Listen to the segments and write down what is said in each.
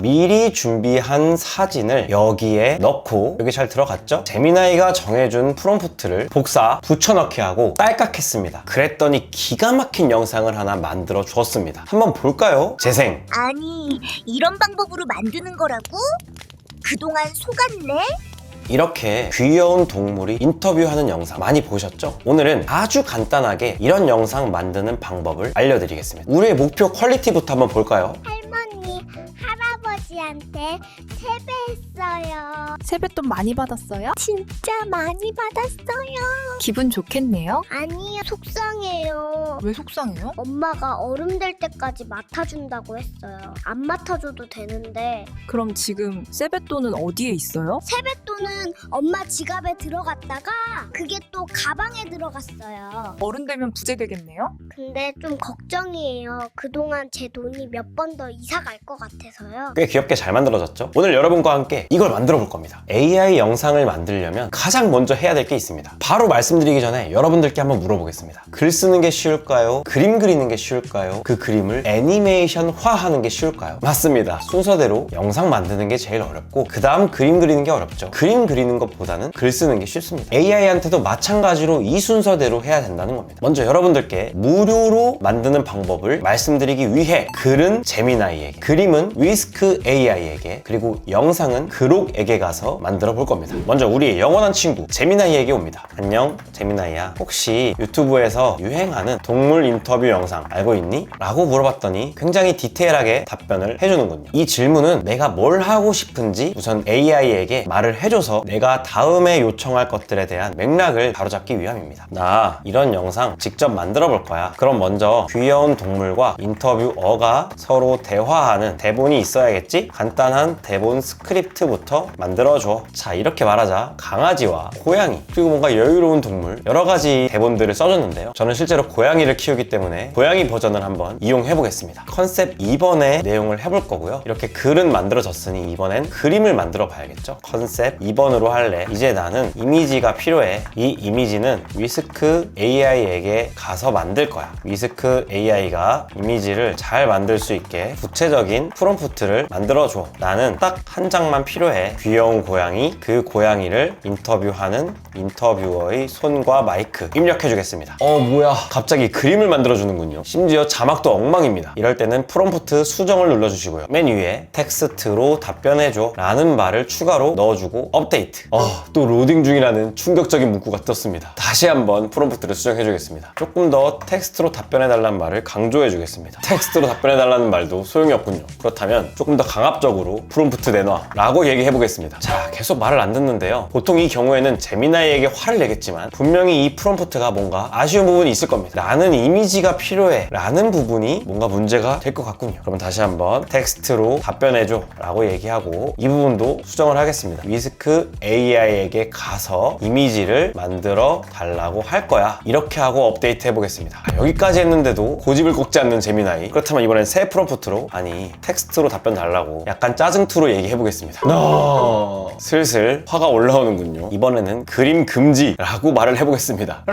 미리 준비한 사진을 여기에 넣고, 여기 잘 들어갔죠? 제미나이가 정해준 프롬프트를 복사, 붙여넣기 하고 딸깍 했습니다. 그랬더니 기가 막힌 영상을 하나 만들어 주었습니다. 한번 볼까요? 재생. 아니, 이런 방법으로 만드는 거라고? 그동안 속았네? 이렇게 귀여운 동물이 인터뷰하는 영상 많이 보셨죠? 오늘은 아주 간단하게 이런 영상 만드는 방법을 알려드리겠습니다. 우리의 목표 퀄리티부터 한번 볼까요? 할머니, 할아버지한테 세배했어요. 세뱃돈 많이 받았어요? 진짜 많이 받았어요. 기분 좋겠네요? 아니요, 속상해요. 왜 속상해요? 엄마가 어른 될 때까지 맡아준다고 했어요. 안 맡아줘도 되는데. 그럼 지금 세뱃돈은 어디에 있어요? 세뱃돈은 엄마 지갑에 들어갔다가 그게 또 가방에 들어갔어요. 어른 되면 부재 되겠네요? 근데 좀 걱정이에요. 그동안 제 돈이 몇 번 더 이사 갈 것 같아서요. 꽤 귀엽게 잘 만들어졌죠? 오늘 여러분과 함께 이걸 만들어 볼 겁니다. AI 영상을 만들려면 가장 먼저 해야 될 게 있습니다. 바로 말씀드리기 전에 여러분들께 한번 물어보겠습니다. 글 쓰는 게 쉬울까요? 그림 그리는 게 쉬울까요? 그 그림을 애니메이션화하는 게 쉬울까요? 맞습니다. 순서대로 영상 만드는 게 제일 어렵고 그 다음 그림 그리는 게 어렵죠. 그림 그리는 것보다는 글 쓰는 게 쉽습니다. AI한테도 마찬가지로 이 순서대로 해야 된다는 겁니다. 먼저 여러분들께 무료로 만드는 방법을 말씀드리기 위해 글은 제미나이에게, 그림은 위스크 AI에게, 그리고 영상은 그록에게 가서 만들어 볼 겁니다. 먼저 우리의 영원한 친구 제미나이에게 옵니다. 안녕 제미나이야, 혹시 유튜브에서 유행하는 동물 인터뷰 영상 알고 있니? 라고 물어봤더니 굉장히 디테일하게 답변을 해주는군요. 이 질문은 내가 뭘 하고 싶은지 우선 AI에게 말을 해줘서 내가 다음에 요청할 것들에 대한 맥락을 바로잡기 위함입니다. 나 이런 영상 직접 만들어 볼 거야. 그럼 먼저 귀여운 동물과 인터뷰어가 서로 대화하는 대본이 있어야겠지? 간단한 대본 스크립트부터 만들어줘. 자, 이렇게 말하자 강아지와 고양이, 그리고 뭔가 여유로운 동물 여러 가지 대본들을 써줬는데요. 저는 실제로 고양이를 키우기 때문에 고양이 버전을 한번 이용해 보겠습니다. 컨셉 2번의 내용을 해볼 거고요. 이렇게 글은 만들어졌으니 이번엔 그림을 만들어 봐야겠죠. 컨셉 2번으로 할래. 이제 나는 이미지가 필요해. 이 이미지는 위스크 AI에게 가서 만들 거야. 위스크 AI가 이미지를 잘 만들 수 있게 구체적인 프롬프트를 만들어줘. 나는 딱 한 장만 필요해. 귀여운 고양이, 그 고양이를 인터뷰하는 인터뷰어의 손과 마이크 입력해 주겠습니다. 뭐야, 갑자기 그림을 만들어 주는군요. 심지어 자막도 엉망입니다. 이럴 때는 프롬프트 수정을 눌러주시고요. 맨 위에 텍스트로 답변해줘 라는 말을 추가로 넣어주고 업데이트. 또 로딩 중이라는 충격적인 문구가 떴습니다. 다시 한번 프롬프트를 수정해 주겠습니다. 조금 더 텍스트로 답변해 달라는 말을 강조해 주겠습니다. 텍스트로 답변해 달라는 말도 소용이 없군요. 그렇다면 조금 더 강압적으로 프롬프트 내놔 라고 얘기해 보겠습니다. 자, 계속 말을 안 듣는데요. 보통 이 경우에는 제미나이에게 화를 내겠지만 분명히 이 프롬프트가 뭔가 아쉬운 부분이 있을 겁니다. 나는 이미지가 필요해 라는 부분이 뭔가 문제가 될 것 같군요. 그럼 다시 한번 텍스트로 답변해줘 라고 얘기하고 이 부분도 수정을 하겠습니다. 위스크 AI에게 가서 이미지를 만들어 달라고 할 거야. 이렇게 하고 업데이트 해보겠습니다. 여기까지 했는데도 고집을 꺾지 않는 제미나이. 그렇다면 이번엔 새 프롬프트로, 아니 텍스트로 답변 달라고 약간 짜증투로 얘기해보겠습니다. 슬슬 화가 올라오는군요. 이번에는 그림 금지라고 말을 해보겠습니다.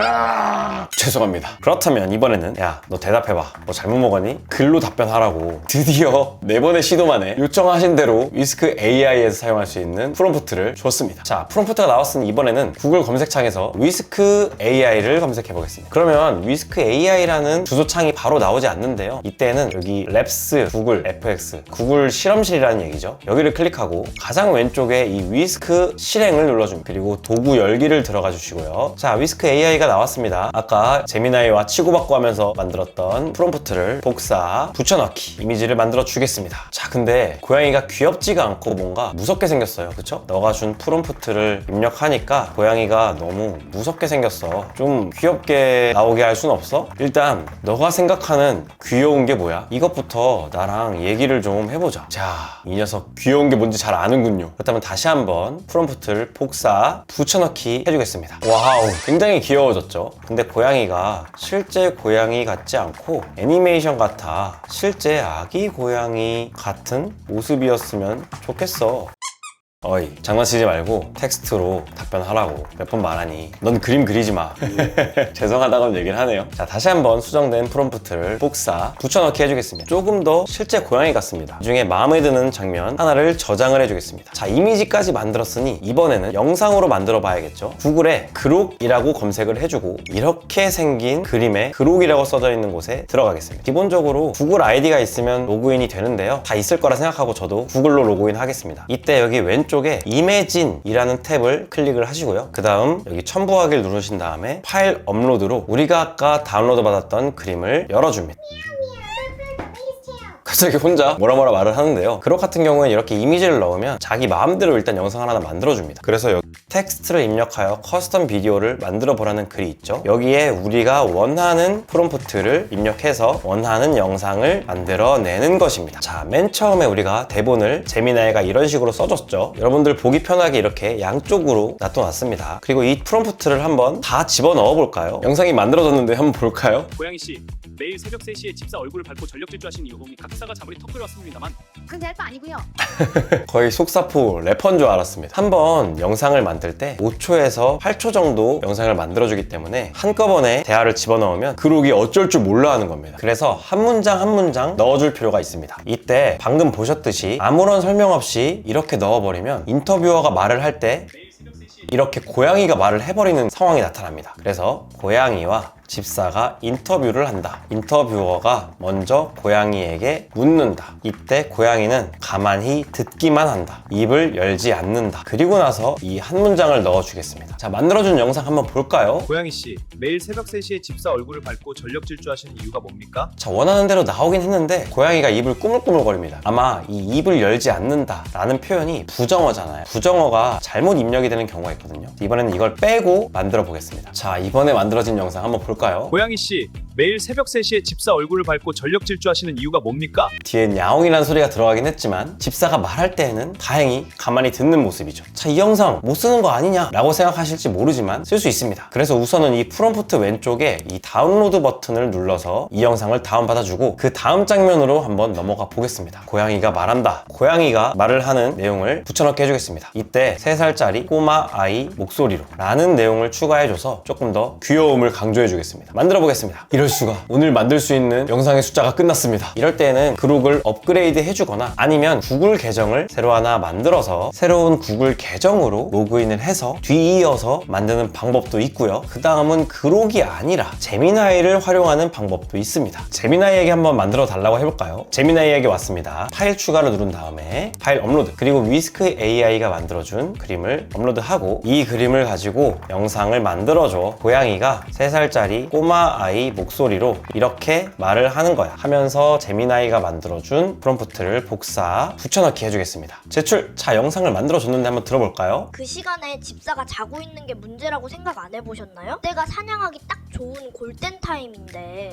죄송합니다. 그렇다면 이번에는 야, 너 대답해봐. 너 잘못 먹었니? 글로 답변하라고 드디어 4번의 시도 만에 요청하신 대로 위스크 AI에서 사용할 수 있는 프롬프트를 줬습니다. 자, 프롬프트가 나왔으니 이번에는 구글 검색창에서 위스크 AI를 검색해 보겠습니다. 그러면 위스크 AI라는 주소창이 바로 나오지 않는데요. 이때는 여기 랩스 구글 FX, 구글 실험실이라는 얘기죠. 여기를 클릭하고 가장 왼쪽에 이 위스크 실행을 눌러줍니다. 그리고 도구 열기를 들어가 주시고요. 자, 위스크 AI가 나왔습니다. 아까 제미나이와 치고받고 하면서 만들었던 프롬프트를 복사, 붙여넣기 이미지를 만들어 주겠습니다. 자, 근데 고양이가 귀엽지가 않고 뭔가 무섭게 생겼어요. 그쵸? 너가 준 프롬프트를 입력하니까 고양이가 너무 무섭게 생겼어. 좀 귀엽게 나오게 할 순 없어? 일단 너가 생각하는 귀여운 게 뭐야? 이것부터 나랑 얘기를 좀 해보자. 자, 이 녀석 귀여운 게 뭔지 잘 아는군요. 그렇다면 다시 한번 프롬프트를 복사, 붙여넣기 해주겠습니다. 와우, 굉장히 귀여워졌죠? 근데 고양이가 실제 고양이 같지 않고 애니메이션 같아. 실제 아기 고양이 같은 모습이었으면 좋겠어. 어이, 장난치지 말고 텍스트로 답변하라고 몇 번 말하니. 넌 그림 그리지 마. 죄송하다고 얘기를 하네요. 자, 다시 한번 수정된 프롬프트를 복사, 붙여넣기 해주겠습니다. 조금 더 실제 고양이 같습니다. 이 중에 마음에 드는 장면 하나를 저장을 해주겠습니다. 자, 이미지까지 만들었으니 이번에는 영상으로 만들어 봐야겠죠. 구글에 그록이라고 검색을 해주고 이렇게 생긴 그림에 그록이라고 써져 있는 곳에 들어가겠습니다. 기본적으로 구글 아이디가 있으면 로그인이 되는데요. 다 있을 거라 생각하고 저도 구글로 로그인 하겠습니다. 이때 여기 왼쪽에 이매진이라는 탭을 클릭을 하시고요. 그 다음 여기 첨부하기를 누르신 다음에 파일 업로드로 우리가 아까 다운로드 받았던 그림을 열어줍니다. 갑자기 혼자 뭐라 말을 하는데요. 그록 같은 경우에 이렇게 이미지를 넣으면 자기 마음대로 일단 영상을 하나 만들어줍니다. 그래서 여기 텍스트를 입력하여 커스텀 비디오를 만들어 보라는 글이 있죠. 여기에 우리가 원하는 프롬프트를 입력해서 원하는 영상을 만들어내는 것입니다. 자, 맨 처음에 우리가 대본을 제미나이가 이런 식으로 써줬죠. 여러분들 보기 편하게 이렇게 양쪽으로 놔둬놨습니다. 그리고 이 프롬프트를 한번 다 집어넣어 볼까요? 영상이 만들어졌는데 한번 볼까요? 고양이씨, 매일 새벽 3시에 집사 얼굴을 밟고 전력 질주하시는 이유 보니 각사가 자물이 턱 끓여왔습니다만 그건 제 할 바 아니고요. 거의 속사포 래퍼인 줄 알았습니다. 한번 영상을 만들 때 5초에서 8초 정도 영상을 만들어주기 때문에 한꺼번에 대화를 집어넣으면 그록이 어쩔 줄 몰라 하는 겁니다. 그래서 한 문장 한 문장 넣어줄 필요가 있습니다. 이때 방금 보셨듯이 아무런 설명 없이 이렇게 넣어버리면 인터뷰어가 말을 할 때 이렇게 고양이가 말을 해버리는 상황이 나타납니다. 그래서 고양이와 집사가 인터뷰를 한다. 인터뷰어가 먼저 고양이에게 묻는다. 이때 고양이는 가만히 듣기만 한다. 입을 열지 않는다. 그리고 나서 이 한 문장을 넣어주겠습니다. 자, 만들어준 영상 한번 볼까요? 고양이씨, 매일 새벽 3시에 집사 얼굴을 밟고 전력 질주하시는 이유가 뭡니까? 자, 원하는 대로 나오긴 했는데 고양이가 입을 꾸물꾸물거립니다. 아마 이 입을 열지 않는다 라는 표현이 부정어잖아요. 부정어가 잘못 입력이 되는 경우가 있거든요. 이번에는 이걸 빼고 만들어 보겠습니다. 자, 이번에 만들어진 영상 한번 볼까요? 고양이씨, 매일 새벽 3시에 집사 얼굴을 밟고 전력 질주하시는 이유가 뭡니까? 뒤에 야옹이라는 소리가 들어가긴 했지만 집사가 말할 때에는 다행히 가만히 듣는 모습이죠. 자, 이 영상 못 쓰는 거 아니냐 라고 생각하실지 모르지만 쓸 수 있습니다. 그래서 우선은 이 프롬프트 왼쪽에 이 다운로드 버튼을 눌러서 이 영상을 다운받아주고 그 다음 장면으로 한번 넘어가 보겠습니다. 고양이가 말한다. 고양이가 말을 하는 내용을 붙여넣기 해주겠습니다. 이때 3살짜리 꼬마 아이 목소리로 라는 내용을 추가해줘서 조금 더 귀여움을 강조해주겠습니다. 만들어 보겠습니다. 이럴 수가, 오늘 만들 수 있는 영상의 숫자가 끝났습니다. 이럴 때는 그록을 업그레이드 해주거나 아니면 구글 계정을 새로 하나 만들어서 새로운 구글 계정으로 로그인을 해서 뒤이어서 만드는 방법도 있고요. 그 다음은 그록이 아니라 제미나이를 활용하는 방법도 있습니다. 제미나이에게 한번 만들어 달라고 해볼까요? 제미나이에게 왔습니다. 파일 추가를 누른 다음에 파일 업로드, 그리고 위스크 AI가 만들어준 그림을 업로드하고 이 그림을 가지고 영상을 만들어줘. 고양이가 3살짜리 꼬마 아이 목소리로 이렇게 말을 하는 거야 하면서 제미나이가 만들어준 프롬프트를 복사, 붙여넣기 해주겠습니다. 제출! 자, 영상을 만들어줬는데 한번 들어볼까요? 그 시간에 집사가 자고 있는 게 문제라고 생각 안 해보셨나요? 때가 사냥하기 딱 좋은 골든 타임인데.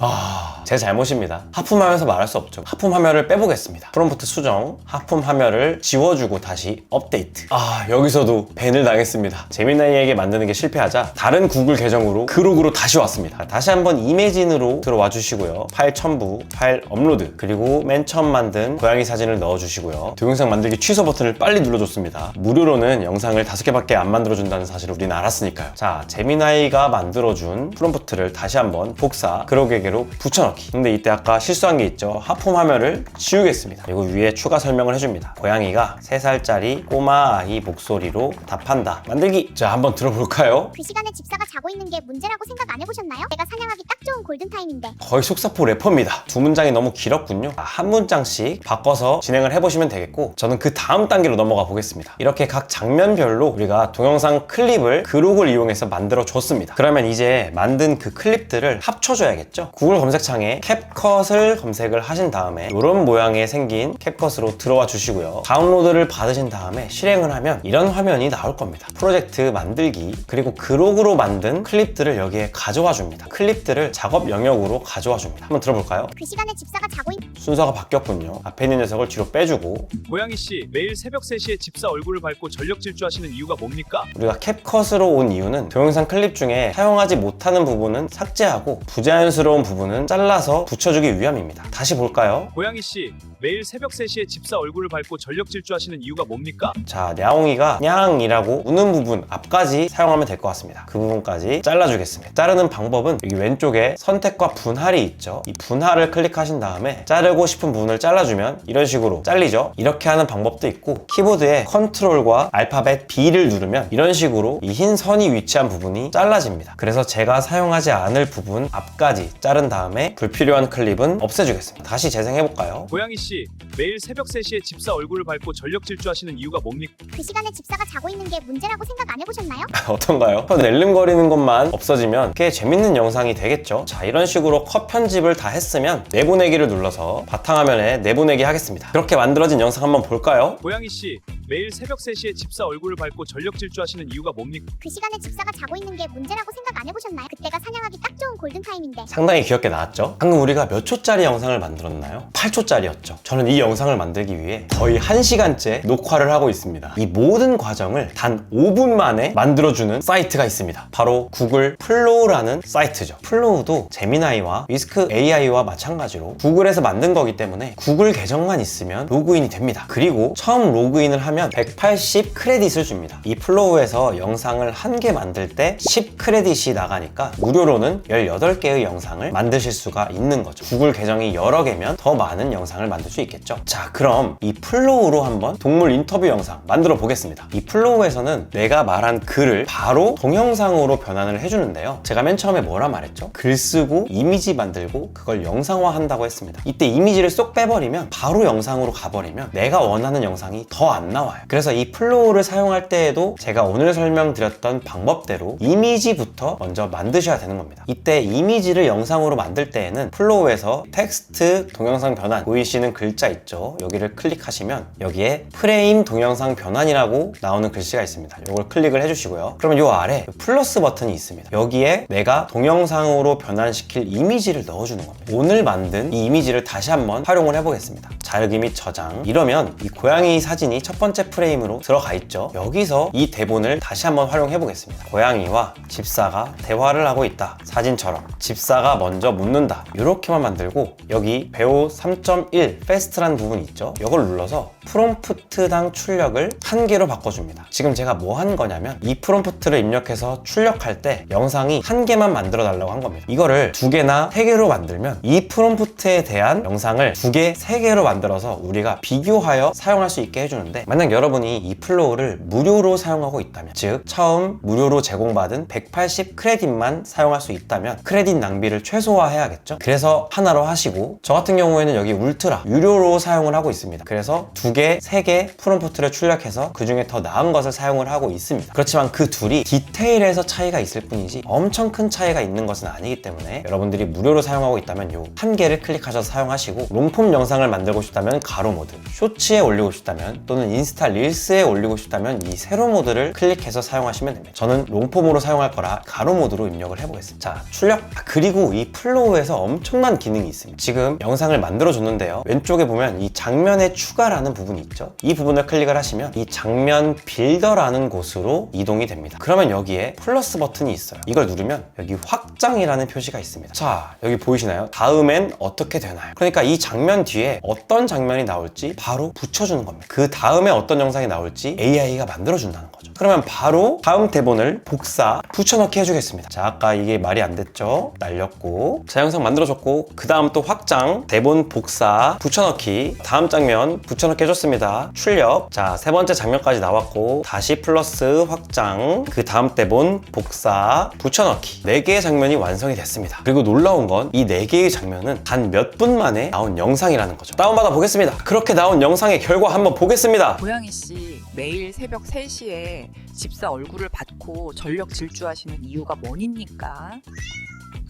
제 잘못입니다. 하품하면서 말할 수 없죠. 하품 화면을 빼보겠습니다. 프롬프트 수정, 하품 화면을 지워주고 다시 업데이트. 여기서도 밴을 당했습니다. 제미나이에게 만드는 게 실패하자 다른 구글 계정으로 그록으로 다시 왔습니다. 다시 한번 이매진으로 들어와 주시고요. 파일 첨부, 파일 업로드, 그리고 맨 처음 만든 고양이 사진을 넣어주시고요. 동영상 만들기 취소 버튼을 빨리 눌러줬습니다. 무료로는 영상을 5개밖에 안 만들어준다는 사실을 우리는 알았으니까요. 자, 제미나이가 만들어준 프롬프트를 다시 한번 복사, 그록에게로 붙여넣기. 근데 이때 아까 실수한 게 있죠. 하품 화면을 지우겠습니다. 그리고 위에 추가 설명을 해줍니다. 고양이가 3살짜리 꼬마 아이 목소리로 답한다. 만들기! 자, 한번 들어볼까요? 그 시간에 집사가 자고 있는 게 문제라고 생각 안 해보셨나요? 내가 사냥하기 딱 좋은 골든타임인데. 거의 속사포 래퍼입니다. 두 문장이 너무 길었군요. 한 문장씩 바꿔서 진행을 해보시면 되겠고 저는 그 다음 단계로 넘어가 보겠습니다. 이렇게 각 장면별로 우리가 동영상 클립을 그록을 이용해서 만들어 줬습니다. 그러면 이제 만든 그 클립들을 합쳐줘야겠죠. 구글 검색창에 캡컷을 검색을 하신 다음에 이런 모양의 생긴 캡컷으로 들어와 주시고요. 다운로드를 받으신 다음에 실행을 하면 이런 화면이 나올 겁니다. 프로젝트 만들기, 그리고 그록으로 만든 클립들을 여기에 가져와 줍니다. 클립들을 작업 영역으로 가져와 줍니다. 한번 들어볼까요? 그 시간에 집사가 자고 있... 순서가 바뀌었군요. 앞에 있는 녀석을 뒤로 빼주고 고양이 씨, 매일 새벽 3시에 집사 얼굴을 밟고 전력 질주하시는 이유가 뭡니까? 우리가 캡컷으로 온 이유는 동영상 클립 중에 사용하지 못하는 부분은 삭제하고 부자연스러운 부분은 잘라서 붙여주기 위함입니다. 다시 볼까요? 고양이 씨, 매일 새벽 3시에 집사 얼굴을 밟고 전력 질주하시는 이유가 뭡니까? 자, 냐옹이가 냥이라고 우는 부분 앞까지 사용하면 될 것 같습니다. 그 부분까지 잘라주겠습니다. 자르는 방법은 여기 왼쪽에 선택과 분할이 있죠. 이 분할을 클릭하신 다음에 자르고 싶은 부분을 잘라주면 이런 식으로 잘리죠. 이렇게 하는 방법도 있고 키보드에 컨트롤과 알파벳 B를 누르면 이런 식으로 이 흰 선이 위치한 부분이 잘라집니다. 그래서 제가 사용하지 않을 부분 앞까지 자른 다음에 불필요한 클립은 없애주겠습니다. 다시 재생해볼까요? 고양이 씨, 매일 새벽 3시에 집사 얼굴을 밟고 전력 질주하시는 이유가 뭡니까? 그 시간에 집사가 자고 있는 게 문제라고 생각 안 해보셨나요? 어떤가요? 낼름거리는 것만 없어지면 꽤 재밌는 영상이 되겠죠. 자, 이런 식으로 컷 편집을 다 했으면 내보내기를 눌러서 바탕화면에 내보내기 하겠습니다. 그렇게 만들어진 영상 한번 볼까요? 고양이 씨, 매일 새벽 3시에 집사 얼굴을 밟고 전력 질주하시는 이유가 뭡니까? 그 시간에 집사가 자고 있는 게 문제라고 생각 안 해보셨나요? 그때가 사냥하기 딱 좋은 골든타임인데. 상당히 귀엽게 나왔죠? 방금 우리가 몇 초짜리 영상을 만들었나요? 8초짜리였죠. 저는 이 영상을 만들기 위해 거의 1시간째 녹화를 하고 있습니다. 이 모든 과정을 단 5분 만에 만들어주는 사이트가 있습니다. 바로 구글 플로우라는 사이트죠. 플로우도 제미나이와 위스크 AI와 마찬가지로 구글에서 만든 거기 때문에 구글 계정만 있으면 로그인이 됩니다. 그리고 처음 로그인을 하면 180 크레딧을 줍니다. 이 플로우에서 영상을 한 개 만들 때 10 크레딧이 나가니까 무료로는 18개의 영상을 만드실 수가 있는 거죠. 구글 계정이 여러 개면 더 많은 영상을 만들 수 있겠죠. 자, 그럼 이 플로우로 한번 동물 인터뷰 영상 만들어 보겠습니다. 이 플로우에서는 내가 말한 글을 바로 동영상으로 변환을 해주는데요. 제가 맨 처음에 뭐라 말했죠? 글 쓰고 이미지 만들고 그걸 영상화 한다고 했습니다. 이때 이미지를 쏙 빼버리면 바로 영상으로 가버리면 내가 원하는 영상이 더 안 나와요. 그래서 이 플로우를 사용할 때에도 제가 오늘 설명드렸던 방법대로 이미지부터 먼저 만드셔야 되는 겁니다. 이때 이미지를 영상으로 만들 때에는 플로우에서 텍스트 동영상 변환 보이시는 글자 있죠? 여기를 클릭하시면 여기에 프레임 동영상 변환이라고 나오는 글씨가 있습니다. 이걸 클릭을 해주시고요. 그러면 이 아래 플러스 버튼이 있습니다. 여기에 내가 동영상으로 변환시킬 이미지를 넣어주는 겁니다. 오늘 만든 이 이미지를 다시 한번 활용을 해보겠습니다. 자르기 및 저장. 이러면 이 고양이 사진이 첫 번째 프레임으로 들어가 있죠. 여기서 이 대본을 다시 한번 활용해 보겠습니다. 고양이와 집사가 대화를 하고 있다. 사진처럼 집사가 먼저 묻는다. 이렇게만 만들고 여기 배우 3.1 패스트라는 부분이 있죠. 이걸 눌러서 프롬프트당 출력을 1개로 바꿔줍니다. 지금 제가 뭐 한 거냐면 이 프롬프트를 입력해서 출력할 때 영상이 1개만 만들어 달라고 한 겁니다. 이거를 2개나 3개로 만들면 이 프롬프트에 대한 영상을 2개, 3개로 만들어서 우리가 비교하여 사용할 수 있게 해주는데, 만약 여러분이 이 플로우를 무료로 사용하고 있다면, 즉 처음 무료로 제공받은 180 크레딧만 사용할 수 있다면 크레딧 낭비를 최소화해야겠죠. 그래서 하나로 하시고, 저 같은 경우에는 여기 울트라 유료로 사용을 하고 있습니다. 그래서 2개, 3개 프롬프트를 출력해서 그 중에 더 나은 것을 사용을 하고 있습니다. 그렇지만 그 둘이 디테일에서 차이가 있을 뿐이지 엄청 큰 차이가 있는 것은 아니기 때문에 여러분들이 무료로 사용하고 있다면 요 1개를 클릭하셔서 사용하시고, 롱폼 영상을 만들고 싶다면 가로 모드, 쇼츠에 올리고 싶다면 또는 인스타 릴스에 올리고 싶다면 이 세로 모드를 클릭해서 사용하시면 됩니다. 저는 롱폼으로 사용할 거라 가로 모드로 입력을 해보겠습니다. 자, 출력. 그리고 이 플로우에서 엄청난 기능이 있습니다. 지금 영상을 만들어 줬는데요, 왼쪽에 보면 이 장면의 추가라는 부분이 있죠. 이 부분을 클릭을 하시면 이 장면 빌더라는 곳으로 이동이 됩니다. 그러면 여기에 플러스 버튼이 있어요. 이걸 누르면 여기 확장이라는 표시가 있습니다. 자, 여기 보이시나요? 다음엔 어떻게 되나요? 그러니까 이 장면 뒤에 어떤 장면이 나올지 바로 붙여주는 겁니다. 그 다음에 어떤 영상이 나올지 AI가 만들어준다는 거죠. 그러면 바로 다음 대본을 복사, 붙여넣기 해주겠습니다. 자, 아까 이게 말이 안 됐죠? 날렸고, 자, 영상 만들어줬고, 그 다음 또 확장, 대본 복사, 붙여넣기, 다음 장면 붙여넣기 해줬습니다. 출력. 자, 세 번째 장면까지 나왔고, 다시 플러스 확장, 그 다음 대본 복사, 붙여넣기. 4개의 장면이 완성이 됐습니다. 그리고 놀라운 건 이 4개의 장면은 단 몇 분 만에 나온 영상이라는 거죠. 다운받아 보겠습니다. 그렇게 나온 영상의 결과 한번 보겠습니다. 고양이 씨, 매일 새벽 3시에 집사 얼굴을 받고 전력 질주하시는 이유가 뭐입니까?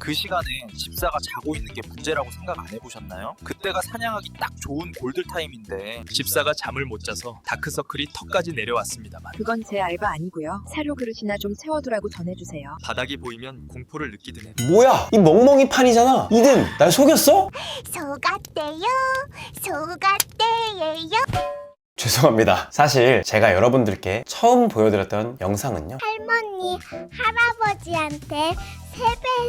그 시간에 집사가 자고 있는 게 문제라고 생각 안 해보셨나요? 그때가 사냥하기 딱 좋은 골드타임인데 집사가 잠을 못 자서 다크서클이 턱까지 내려왔습니다만 그건 제 알바 아니고요. 사료 그릇이나 좀 채워두라고 전해주세요. 바닥이 보이면 공포를 느끼든 해. 뭐야, 이 멍멍이 판이잖아. 이든 날 속였어? 속았대요. 속았대요. 죄송합니다. 사실 제가 여러분들께 처음 보여드렸던 영상은요, 할머니, 할아버지한테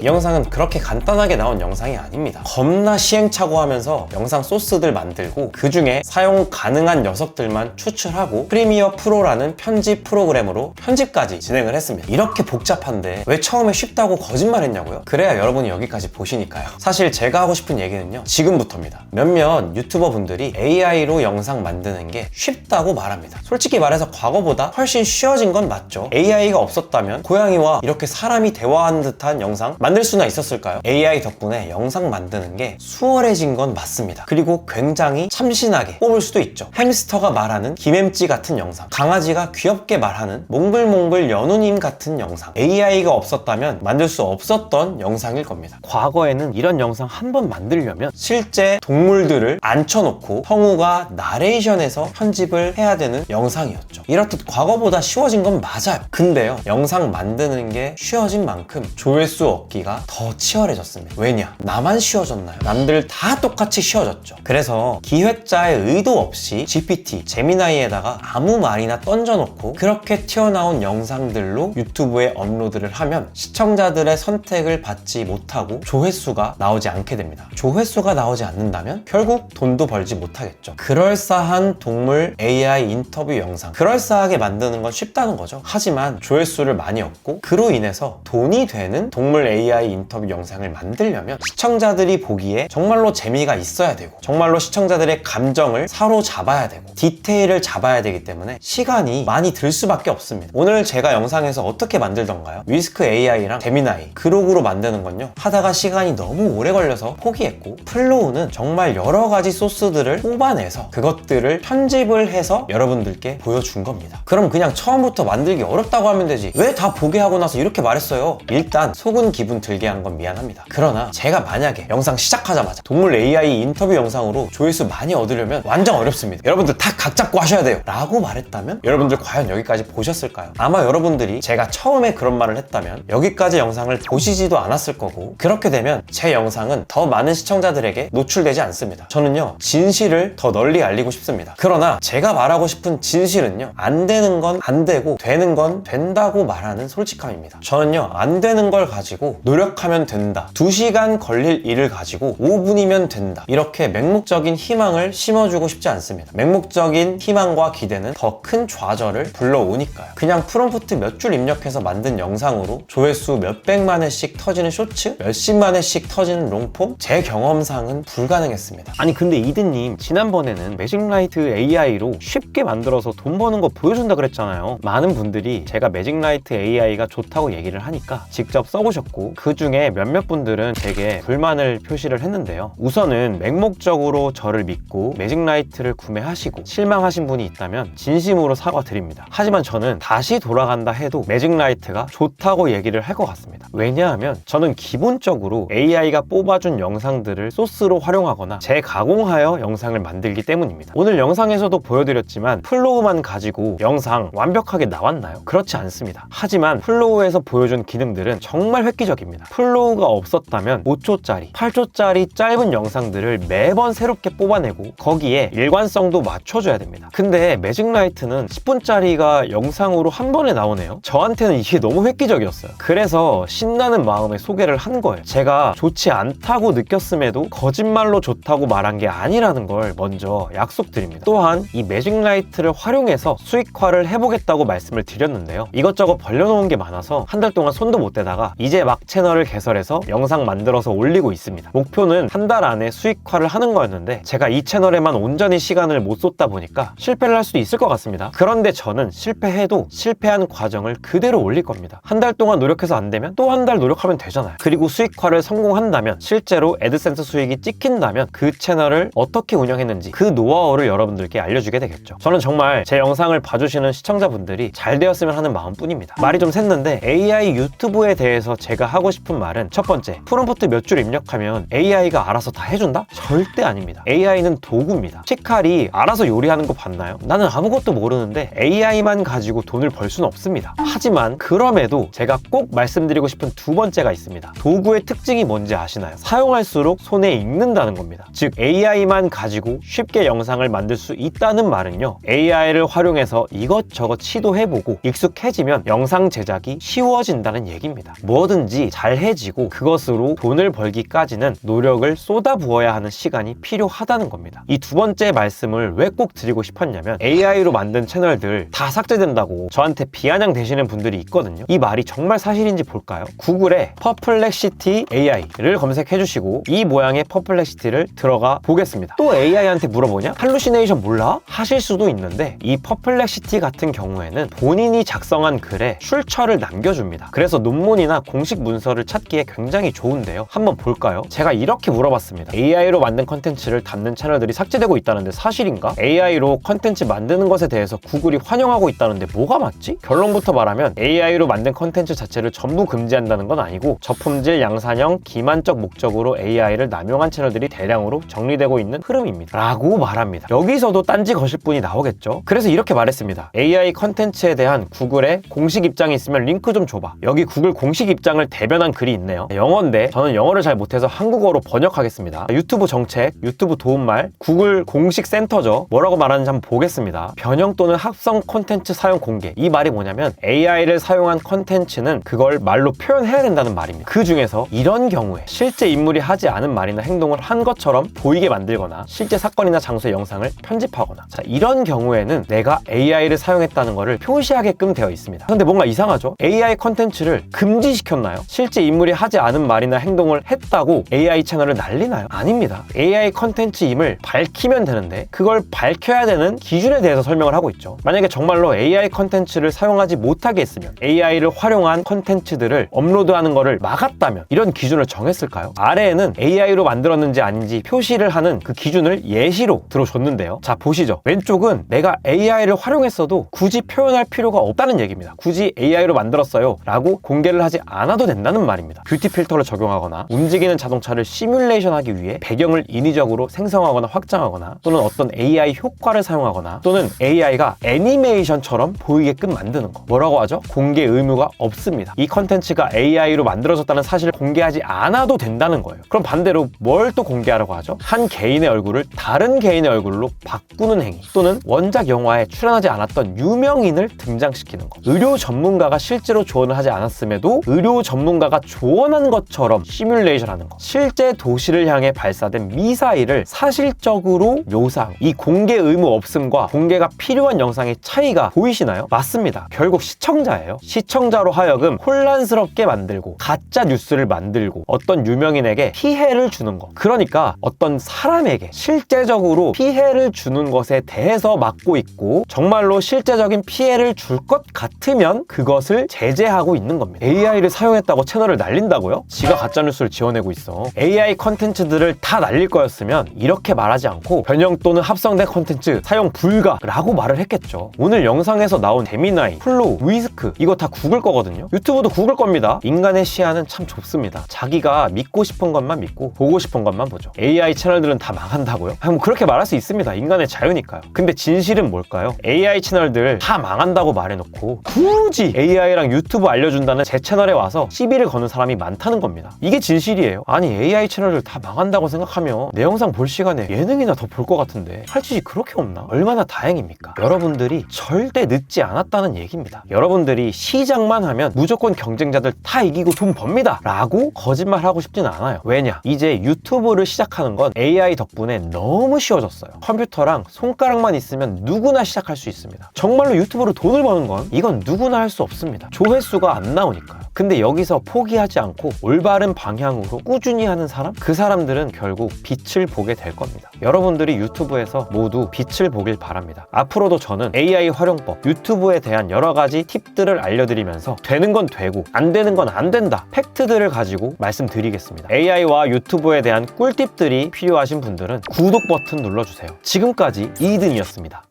이 영상은 그렇게 간단하게 나온 영상이 아닙니다. 겁나 시행착오하면서 영상 소스들 만들고 그 중에 사용 가능한 녀석들만 추출하고 프리미어 프로라는 편집 프로그램으로 편집까지 진행을 했습니다. 이렇게 복잡한데 왜 처음에 쉽다고 거짓말했냐고요? 그래야 여러분이 여기까지 보시니까요. 사실 제가 하고 싶은 얘기는요, 지금부터입니다. 몇몇 유튜버 분들이 AI로 영상 만드는 게 쉽다고 말합니다. 솔직히 말해서 과거보다 훨씬 쉬워진 건 맞죠. AI가 없었다면 고양이와 이렇게 사람이 대화하는 듯한 영상 만들 수나 있었을까요? AI 덕분에 영상 만드는 게 수월해진 건 맞습니다. 그리고 굉장히 참신하게 뽑을 수도 있죠. 햄스터가 말하는 김햄찌 같은 영상, 강아지가 귀엽게 말하는 몽글몽글 연우님 같은 영상, AI가 없었다면 만들 수 없었던 영상일 겁니다. 과거에는 이런 영상 한 번 만들려면 실제 동물들을 앉혀놓고 성우가 나레이션에서 편집을 해야 되는 영상이었죠. 이렇듯 과거보다 쉬워진 건 맞아요. 근데요, 영상 만드는 게 쉬워진 만큼 조회수 얻기가 더 치열해졌습니다. 왜냐? 나만 쉬워졌나요? 남들 다 똑같이 쉬워졌죠. 그래서 기획자의 의도 없이 GPT, 제미나이에다가 아무 말이나 던져놓고 그렇게 튀어나온 영상들로 유튜브에 업로드를 하면 시청자들의 선택을 받지 못하고 조회수가 나오지 않게 됩니다. 조회수가 나오지 않는다면 결국 돈도 벌지 못하겠죠. 그럴싸한 동물 AI 인터뷰 영상, 그럴싸하게 만드는 건 쉽다는 거죠. 하지만 조회수를 많이 얻고 그로 인해서 돈이 되는 동물 AI 인터뷰 영상을 만들려면 시청자들이 보기에 정말로 재미가 있어야 되고 정말로 시청자들의 감정을 사로잡아야 되고 디테일을 잡아야 되기 때문에 시간이 많이 들 수밖에 없습니다. 오늘 제가 영상에서 어떻게 만들던가요? 위스크 AI랑 제미나이 그룹으로 만드는 건요, 하다가 시간이 너무 오래 걸려서 포기했고, 플로우는 정말 여러 가지 소스들을 뽑아내서 그것들을 편집을 해서 여러분들께 보여준 겁니다. 그럼 그냥 처음부터 만들기 어렵다고 하면 되지 왜 다 보게 하고 나서 이렇게 말했어요? 일단 속은 기분 들게 한 건 미안합니다. 그러나 제가 만약에 영상 시작하자마자 동물 AI 인터뷰 영상으로 조회수 많이 얻으려면 완전 어렵습니다. 여러분들 다 각 잡고 하셔야 돼요 라고 말했다면 여러분들 과연 여기까지 보셨을까요? 아마 여러분들이 제가 처음에 그런 말을 했다면 여기까지 영상을 보시지도 않았을 거고, 그렇게 되면 제 영상은 더 많은 시청자들에게 노출되지 않습니다. 저는요, 진실을 더 널리 알리고 싶습니다. 그러나 제가 말하고 싶은 진실은요, 안 되는 건 안 되고 되는 건 된다고 말하는 솔직함입니다. 저는요, 안 되는 걸 가지고 노력하면 된다, 2시간 걸릴 일을 가지고 5분이면 된다, 이렇게 맹목적인 희망을 심어주고 싶지 않습니다. 맹목적인 희망과 기대는 더 큰 좌절을 불러오니까요. 그냥 프롬프트 몇 줄 입력해서 만든 영상으로 조회수 몇백만 회씩 터지는 쇼츠, 몇십만 회씩 터지는 롱폼, 제 경험상은 불가능했습니다. 아니 근데 이드님, 지난번에는 매직라이트 AI로 쉽게 만들어서 돈 버는 거 보여준다 그랬잖아요. 많은 분들이 제가 매직라이트 AI가 좋다고 얘기를 하니까 직접 써보셨고, 그 중에 몇몇 분들은 되게 불만을 표시를 했는데요. 우선은 맹목적으로 저를 믿고 매직라이트를 구매하시고 실망하신 분이 있다면 진심으로 사과드립니다. 하지만 저는 다시 돌아간다 해도 매직라이트가 좋다고 얘기를 할 것 같습니다. 왜냐하면 저는 기본적으로 AI가 뽑아준 영상들을 소스로 활용하거나 재가공하여 영상을 만들기 때문입니다. 오늘 영상에서도 보여드렸지만 플로우만 가지고 영상 완벽하게 나왔나요? 그렇지 않습니다. 하지만 플로우에서 보여준 기능들은 정말 획기적입니다. 플로우가 없었다면 5초짜리, 8초짜리 짧은 영상들을 매번 새롭게 뽑아내고 거기에 일관성도 맞춰줘야 됩니다. 근데 매직라이트는 10분짜리가 영상으로 한 번에 나오네요. 저한테는 이게 너무 획기적이었어요. 그래서 신나는 마음에 소개를 한 거예요. 제가 좋지 않다고 느꼈음에도 거짓말로 좋다고 말한 게 아니라는 걸 먼저 약속드립니다. 또한 이 매직라이트를 활용해서 수익화를 해보겠다고 말씀을 드렸는데요. 이것저것 벌려놓은 게 많아서 한 달 동안 손도 못 대다가 이제 막 채널을 개설해서 영상 만들어서 올리고 있습니다. 목표는 한 달 안에 수익화를 하는 거였는데 제가 이 채널에만 온전히 시간을 못 쏟다 보니까 실패를 할 수도 있을 것 같습니다. 그런데 저는 실패해도 실패한 과정을 그대로 올릴 겁니다. 한 달 동안 노력해서 안 되면 또 한 달 노력하면 되잖아요. 그리고 수익화를 성공한다면, 실제로 애드센스 수익이 찍힌다면 그 채널을 어떻게 운영했는지 그 노하우를 여러분들께 알려주게 되겠죠. 저는 정말 제 영상을 봐주시는 시청자분들이 잘 되었으면 하는 마음뿐입니다. 말이 좀 샜는데 AI 유튜브에 대해서 제가 하고 싶은 말은 첫 번째, 프롬프트 몇 줄 입력하면 AI가 알아서 다 해준다? 절대 아닙니다. AI는 도구입니다. 치칼이 알아서 요리하는 거 봤나요? 나는 아무것도 모르는데 AI만 가지고 돈을 벌 수는 없습니다. 하지만 그럼에도 제가 꼭 말씀드리고 싶은 두 번째가 있습니다. 도구의 특징이 뭔지 아시나요? 사용할수록 손에 익는다는 겁니다. 즉 AI만 가지고 쉽게 영상을 만들 수 있다는 말은요, AI를 활용해서 이것저것 시도해보고 익숙해지면 영상 제작이 쉬워진다는 얘기입니다. 뭐든지 잘해지고 그것으로 돈을 벌기까지는 노력을 쏟아부어야 하는 시간이 필요하다는 겁니다. 이 두 번째 말씀을 왜 꼭 드리고 싶었냐면 AI로 만든 채널들 다 삭제된다고 저한테 비아냥 되시는 분들이 있거든요. 이 말이 정말 사실인지 볼까요? 구글에 퍼플렉시티 AI를 검색해주시고 이 모양의 퍼플렉시티를 들어가 보겠습니다. 또 AI한테 물어보냐? 할루시네이션 몰라? 하실 수도 있는데 이 퍼플렉시티 같은 경우에는 본인이 작성한 글에 출처를 남겨줍니다. 그래서 논문이나 공식 문서를 찾기에 굉장히 좋은데요. 한번 볼까요? 제가 이렇게 물어봤습니다. AI로 만든 컨텐츠를 담는 채널들이 삭제되고 있다는데 사실인가? AI로 컨텐츠 만드는 것에 대해서 구글이 환영하고 있다는데 뭐가 맞지? 결론부터 말하면 AI로 만든 컨텐츠 자체를 전부 금지한다는 건 아니고 저품질, 양산형, 기만적 목적으로 AI를 남용한 채널들이 대량으로 정리되고 있는 흐름입니다. 라고 말합니다. 여기서도 딴지 거실 분이 나오겠죠? 그래서 이렇게 말했습니다. AI 컨텐츠에 대한 구글의 공식 입장이 있으면 링크 좀 줘봐. 여기 구글 공식 입장을 대변한 글이 있네요. 영어인데 저는 영어를 잘 못해서 한국어로 번역하겠습니다. 유튜브 정책, 유튜브 도움말, 구글 공식 센터죠. 뭐라고 말하는지 한번 보겠습니다. 변형 또는 합성 콘텐츠 사용 공개. 이 말이 뭐냐면 AI를 사용한 콘텐츠는 그걸 말로 표현해야 된다는 말입니다. 그 중에서 이런 경우에 실제 인물이 하지 않은 말이나 행동을 한 것처럼 보이게 만들거나 실제 사건이나 장소의 영상을 편집하거나, 자, 이런 경우에는 내가 AI를 사용했다는 것을 표시하게끔 되어 있습니다. 근데 뭔가 이상하죠? AI 콘텐츠를 금지시켰나요? 실제 인물이 하지 않은 말이나 행동을 했다고 AI 채널을 날리나요? 아닙니다. AI 콘텐츠임을 밝히면 되는데 그걸 밝혀야 되는 기준에 대해서 설명을 하고 있죠. 만약에 정말로 AI 콘텐츠를 사용하지 못하게 했으면, AI를 활용한 콘텐츠들을 업로드하는 것을 막았다면 이런 기준을 정했을까요? 아래에는 AI로 만들었는지 아닌지 표시를 하는 그 기준을 예시로 들어줬는데요. 자, 보시죠. 왼쪽은 내가 AI를 활용했어도 굳이 표현할 필요가 없다는 얘기입니다. 굳이 AI로 만들었어요 라고 공개를 하지 않아도 된다는 말입니다. 뷰티 필터를 적용하거나 움직이는 자동차를 시뮬레이션하기 위해 배경을 인위적으로 생성하거나 확장하거나, 또는 어떤 AI 효과를 사용하거나, 또는 AI가 애니메이션처럼 보이게끔 만드는 거, 뭐라고 하죠? 공개 의무가 없습니다. 이 컨텐츠가 AI로 만들어졌다는 사실을 공개하지 않아도 된다는 거예요. 그럼 반대로 뭘 또 공개하라고 하죠? 한 개인의 얼굴을 다른 개인의 얼굴로 바꾸는 행위, 또는 원작 영화에 출연하지 않았던 유명인을 등장시키는 거, 의료 전문가가 실제로 조언을 하지 않았음에도 의료 전문가가 조언한 것처럼 시뮬레이션하는 거, 실제 도시를 향해 발사된 미사일을 사실적으로 묘사한 이 공개 의무 없음과 공개가 필요한 영상의 차이가 보이시나요? 맞습니다. 결국 시청자예요. 시청자로 하여금 혼란스럽게 만들고 가짜 뉴스를 만들고 어떤 유명인에게 피해를 주는 거, 그러니까 어떤 사람에게 실제적으로 피해를 주는 것에 대해서 막고 있고, 정말로 실제적인 피해를 줄 것 같으면 그것을 제재하고 있는 겁니다. AI를 사용했다고 채널을 날린다고요? 지가 가짜뉴스를 지어내고 있어. AI 컨텐츠들을 다 날릴 거였으면 이렇게 말하지 않고 변형 또는 합성된 컨텐츠 사용 불가라고 말을 했겠죠. 오늘 영상에서 나온 데미나이, 플로우, 위스크, 이거 다 구글 거거든요. 유튜브도 구글 겁니다. 인간의 시야는 참 좁습니다. 자기가 믿고 싶은 것만 믿고 보고 싶은 것만 보죠. AI 채널들은 다 망한다고요? 뭐 그렇게 말할 수 있습니다. 인간의 자유니까요. 근데 진실은 뭘까요? AI 채널들 다 망한다고 말해놓고 굳이 AI랑 유튜브 알려준다는 제 채널에 와서 시비를 거는 사람이 많다는 겁니다. 이게 진실이에요. 아니, AI 채널들 다 망한다고 생각하면 내 영상 볼 시간에 예능이나 더 볼 것 같은데 할 짓이 그렇게 없나? 얼마나 다행입니까? 여러분들이 절대 늦지 않았다는 얘기입니다. 여러분들이 시작만 하면 무조건 경쟁자들 다 이기고 돈 법니다 라고 거짓말하고 싶진 않아요. 왜냐? 이제 유튜브를 시작하는 건 AI 덕분에 너무 쉬워졌어요. 컴퓨터랑 손가락만 있으면 누구나 시작할 수 있습니다. 정말로 유튜브로 돈을 버는 건 이건 누구나 할 수 없습니다. 조회수가 안 나오니까요. 근데 여기서 포기하지 않고 올바른 방향으로 꾸준히 하는 사람? 그 사람들은 결국 빛을 보게 될 겁니다. 여러분들이 유튜브에서 모두 빛을 보길 바랍니다. 앞으로도 저는 AI 활용법, 유튜브에 대한 여러 가지 팁들을 알려드리면서 되는 건 되고 안 되는 건 안 된다, 팩트들을 가지고 말씀드리겠습니다. AI와 유튜브에 대한 꿀팁들이 필요하신 분들은 구독 버튼 눌러주세요. 지금까지 이든이었습니다.